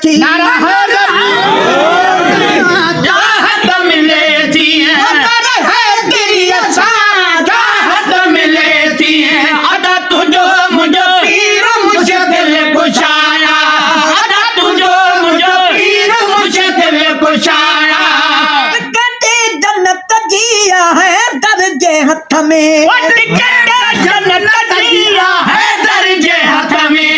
थी चाहत मिले थी चाहत मिले थी अदा तुझो मुझो पीर मुझे दिल कुशाया अदा तुझो मुझो पीर मुझे दिल कुशाया कहते जन्नत जिया है दर्जे हथ में जन्नत दिया है दर्जे हाथ में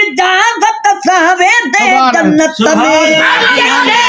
इजाजत सावे दे जन्नत में